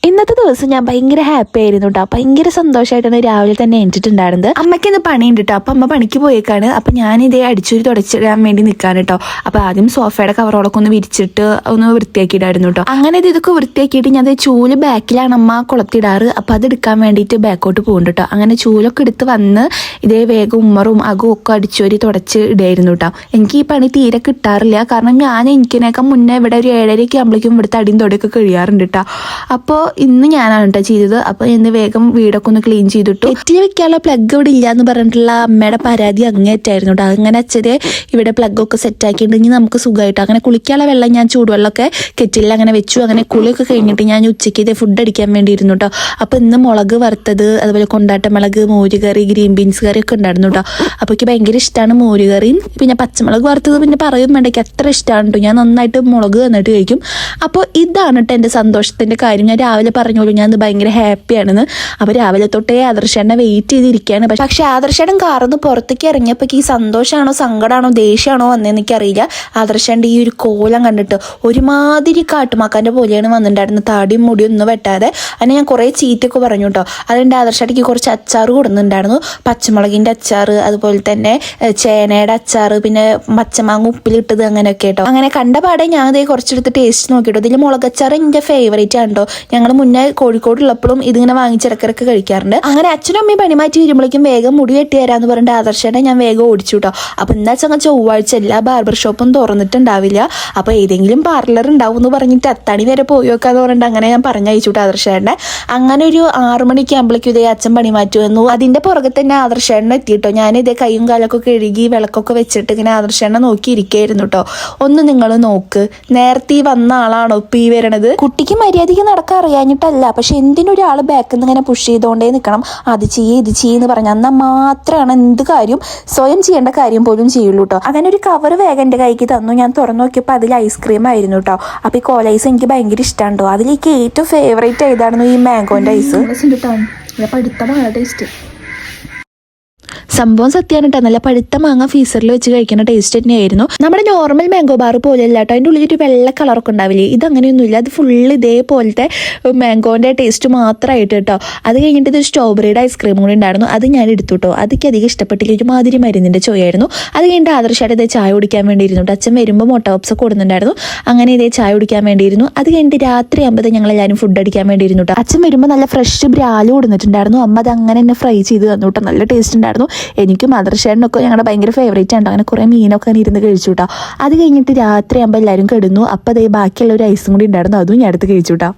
ഇന്നത്തെ ദിവസം ഞാൻ ഭയങ്കര ഹാപ്പി ആയിരുന്നു കേട്ടോ. ഭയങ്കര സന്തോഷമായിട്ടാണ് രാവിലെ തന്നെ എണീറ്റിട്ടുണ്ടായിരുന്നത്. അമ്മയ്ക്ക് ഇന്ന് പണിയുണ്ട് കേട്ടോ. അപ്പം അമ്മ പണിക്ക് പോയേക്കാണ്. അപ്പം ഞാനിതേ അടിച്ചൊരു തുടച്ചിടാൻ വേണ്ടി നിൽക്കാണ് കേട്ടോ. അപ്പം ആദ്യം സോഫയുടെ കവറോളൊക്കെ ഒന്ന് വിരിച്ചിട്ട് ഒന്ന് വൃത്തിയാക്കിയിടായിരുന്നു കേട്ടോ. അങ്ങനെ ഇതൊക്കെ വൃത്തിയാക്കിയിട്ട് ഞാൻ ചൂല് ബാക്കിലാണ് അമ്മ കുളത്തിടാറ്. അപ്പം അത് എടുക്കാൻ വേണ്ടിയിട്ട് ബാക്കോട്ട് പോകുന്നുണ്ട് കേട്ടോ. അങ്ങനെ ചൂലൊക്കെ എടുത്ത് വന്ന് ഇതേ വേഗം ഉമ്മറും അകവും ഒക്കെ അടിച്ചൊരു തുടച്ച് ഇടായിരുന്നു കേട്ടോ. എനിക്ക് ഈ പണി തീരെ കിട്ടാറില്ല. കാരണം ഞാൻ എനിക്കിനേക്കാൾ മുന്നേ ഇവിടെ ഒരു 7:30 ആകുമ്പോഴേക്കും ഇവിടുത്തെ അടിയും തൊടിയൊക്കെ കഴിയാറുണ്ട് കേട്ടോ. അപ്പോൾ ഇന്ന് ഞാനാണ് കേട്ടോ ചെയ്തത്. അപ്പോൾ ഇന്ന് വേഗം വീടൊക്കെ ഒന്ന് ക്ലീൻ ചെയ്തിട്ടു. എറ്റി വെക്കാനുള്ള പ്ലഗ് ഇവിടെ ഇല്ല എന്ന് പറഞ്ഞിട്ടുള്ള അമ്മയുടെ പരാതി അങ്ങേറ്റായിരുന്നു കേട്ടോ. അങ്ങനെ അച്ഛരെ ഇവിടെ പ്ലഗൊക്കെ സെറ്റാക്കിയിട്ടുണ്ടെങ്കിൽ നമുക്ക് സുഖമായിട്ട് അങ്ങനെ കുളിക്കാനുള്ള വെള്ളം ഞാൻ ചൂടുവെള്ളമൊക്കെ കെറ്റിലിൽ അങ്ങനെ വെച്ചു. അങ്ങനെ കുളിയൊക്കെ കഴിഞ്ഞിട്ട് ഞാൻ ഉച്ചയ്ക്ക് ഇത് ഫുഡ് അടിക്കാൻ വേണ്ടി ഇരുന്നു കേട്ടോ. അപ്പോൾ ഇന്ന് മുളക് വറുത്തത്, അതുപോലെ കൊണ്ടാട്ട മുളക്, മോരുകറി, ഗ്രീൻ ബീൻസ് കറി ഒക്കെ ഉണ്ടായിരുന്നു കേട്ടോ. അപ്പോൾ എനിക്ക് ഭയങ്കര ഇഷ്ടമാണ് മോരുകറിയും. പിന്നെ പച്ചമുളക് വറുത്തത് പിന്നെ പറയും വേണ്ടേക്ക് അത്ര ഇഷ്ടമാണ് കേട്ടോ. ഞാൻ നന്നായിട്ട് മുളക് തന്നിട്ട് കഴിക്കും. അപ്പോൾ ഇതാണ് കേട്ടോ എൻ്റെ സന്തോഷത്തിൻ്റെ കാര്യം. ഞാൻ രാവിലെ പറഞ്ഞോളൂ ഞാൻ ഭയങ്കര ഹാപ്പിയാണെന്ന്. അപ്പോൾ രാവിലെ തൊട്ടേ ആദർശേട്ടനെ വെയിറ്റ് ചെയ്തിരിക്കുകയാണ്. പക്ഷേ ആദർശേട്ടൻ കാർന്ന് പുറത്തേക്ക് ഇറങ്ങിയപ്പോൾ ഈ സന്തോഷമാണോ സങ്കടമാണോ ദേഷ്യമാണോ വന്നതെന്ന് എനിക്കറിയില്ല. ആദർശേട്ടൻ്റെ ഈ ഒരു കോലം കണ്ടിട്ട് ഒരുമാതിരി കാട്ടുമാക്കാൻ്റെ പോലെയാണ് വന്നിട്ടുണ്ടായിരുന്നത്. താടിയും മുടിയും ഒന്നും വെട്ടാതെ. അതിനെ ഞാൻ കുറേ ചീറ്റൊക്കെ പറഞ്ഞു കേട്ടോ. അതുകൊണ്ട് ആദർശേട്ടയ്ക്ക് കുറച്ച് അച്ചാർ കൊടുക്കുന്നുണ്ടായിരുന്നു. പച്ചമുളകിൻ്റെ അച്ചാർ, അതുപോലെ തന്നെ ചേനയുടെ അച്ചാർ, പിന്നെ പച്ചമാങ്ങ ഉപ്പിലിട്ടത്, അങ്ങനെയൊക്കെ കേട്ടോ. അങ്ങനെ കണ്ടപാടെ ഞാൻ അതേ കുറച്ചെടുത്ത് ടേസ്റ്റ് നോക്കിയിട്ടോ. ഇതിൽ മുളകച്ചാർ എൻ്റെ ഫേവറേറ്റ് ആണ് കേട്ടോ. ഞങ്ങൾ മുന്നേ കോഴിക്കോടുള്ളപ്പോഴും ഇതിങ്ങനെ വാങ്ങിച്ചിടക്കിടക്ക് കഴിക്കാറുണ്ട്. അങ്ങനെ അച്ഛനും അമ്മയും പണി മാറ്റി വരുമ്പോഴേക്കും വേഗം മുടി വെട്ടി തരാമെന്ന് പറഞ്ഞിട്ട് ആദർശേട്ടനെ ഞാൻ വേഗം ഓടിച്ചു കേട്ടോ. അപ്പോൾ എന്താ വെച്ചാൽ ചൊവ്വാഴ്ച എല്ലാ ബാർബർ ഷോപ്പും തുറന്നിട്ടുണ്ടാവില്ല. അപ്പോൾ ഏതെങ്കിലും പാർലർ ഉണ്ടാവും എന്ന് പറഞ്ഞിട്ട് അത്താണി വരെ പോയി വെക്കാന്ന് പറഞ്ഞിട്ട് അങ്ങനെ ഞാൻ പറഞ്ഞയച്ചു കേട്ടോ ആദർശേട്ടനെ. അങ്ങനെ ഒരു 6 മണിക്ക് ആകുമ്പോഴേക്കും ഇതേ അച്ഛൻ പണി മാറ്റി വന്നു. അതിൻ്റെ പുറകെ തന്നെ ആദർശേട്ടനെ എത്തിയിട്ടോ. ഞാൻ ഇതേ കൈയും കാലൊക്കെ കഴുകി വിളക്കൊക്കെ വെച്ചിട്ട് ഇങ്ങനെ ആദർശേട്ടനെ നോക്കിയിരിക്കുകയായിരുന്നു കേട്ടോ. ഒന്ന് നിങ്ങൾ നോക്ക്, നേരത്തെ വന്ന ആളാണോ ഇപ്പം ഈ വരണത്? കുട്ടിക്ക് മര്യാദയ്ക്ക് നടക്കാൻ അറിയാഞ്ഞിട്ടല്ല, പക്ഷെ എന്തിനൊരാൾ ബാക്കിൽ നിന്ന് ഇങ്ങനെ പുഷ് ചെയ്തുകൊണ്ടേ നിൽക്കണം. അത് ചെയ്യ് ഇത് ചെയ്യെന്ന് പറഞ്ഞാൽ എന്നാൽ മാത്രമാണ് എന്ത് കാര്യം സ്വയം ചെയ്യേണ്ട കാര്യം പോലും ചെയ്യുള്ളൂ കേട്ടോ. അങ്ങനെ ഒരു കവർ വേഗം എൻ്റെ കൈക്ക് തന്നു. ഞാൻ തുറന്നു നോക്കിയപ്പോൾ അതിൽ ഐസ്ക്രീം ആയിരുന്നു കേട്ടോ. അപ്പോൾ ഈ കോലൈസ് എനിക്ക് ഭയങ്കര ഇഷ്ടമാണ് കേട്ടോ. അതിലേക്ക് ഏറ്റവും ഫേവറേറ്റ് ഏതായിരുന്നു ഈ മാംഗോൻ്റെ ഐസ്. പഴുത്തമാണ് ടേസ്റ്റ്. സംഭവം സത്യമാണ് കേട്ടോ. നല്ല പഴുത്ത മാങ്ങ ഫീസറിൽ വെച്ച് കഴിക്കുന്ന ടേസ്റ്റ് തന്നെയായിരുന്നു. നമ്മുടെ നോർമൽ മാംഗോ ബാർ പോലെയല്ല കേട്ടോ. അതിൻ്റെ ഉള്ളിൽ ഒരു വെള്ള കളറൊക്കെ ഉണ്ടാവില്ലേ, ഇതങ്ങനെയൊന്നുമില്ല. അത് ഫുള്ള് ഇതേപോലത്തെ മാംഗോൻ്റെ ടേസ്റ്റ് മാത്രമായിട്ട് കേട്ടോ. അത് കഴിഞ്ഞിട്ട് ഇത് സ്ട്രോബെറിയുടെ ഐസ്ക്രീം കൂടി ഉണ്ടായിരുന്നു. അത് ഞാൻ എടുത്തു കേട്ടോ. അതൊക്കെ അധികം ഇഷ്ടപ്പെട്ടില്ല. ഒരുമാതിരി മരുന്നിൻ്റെ ചോയായിരുന്നു. അത് കഴിഞ്ഞിട്ട് ആദർശമായിട്ട് ഇതേ ചായ കുടിക്കാൻ വേണ്ടിയിരുന്നു കേട്ടോ. അച്ഛൻ വരുമ്പോൾ മുട്ട പപ്സ് ഒക്കെ കൊടുക്കുന്നുണ്ടായിരുന്നു. അങ്ങനെ ഇതേ ചായ കുടിക്കാൻ വേണ്ടിയിരുന്നു. അത് കഴിഞ്ഞിട്ട് രാത്രി ആകുമ്പോൾ ഞങ്ങളെല്ലാവരും ഫുഡ് അടിക്കാൻ വേണ്ടിയിരുന്നു കേട്ടോ. അച്ഛൻ വരുമ്പോൾ നല്ല ഫ്രഷ് ബ്രാല് കൊടുത്തിട്ടുണ്ടായിരുന്നു. അമ്മ അത് അങ്ങനെ തന്നെ ഫ്രൈ ചെയ്ത് തന്നു കേട്ടോ. നല്ല ടേസ്റ്റ് ഉണ്ടായിരുന്നു. എനിക്കും ആദർശേട്ടനൊക്കെ ഞങ്ങളുടെ ഭയങ്കര ഫേവറേറ്റ് ആണ്. അങ്ങനെ കുറേ മീനൊക്കെ ഇരുന്ന് കഴിച്ചു കേട്ടോ. അത് കഴിഞ്ഞിട്ട് രാത്രി ആകുമ്പോൾ എല്ലാവരും കിടന്നു. അപ്പോൾ അതേ ബാക്കിയുള്ള ഒരു ഐസും കൂടി ഉണ്ടായിരുന്നു. അതും ഞാൻ എടുത്ത് കഴിച്ചു കേട്ടോ.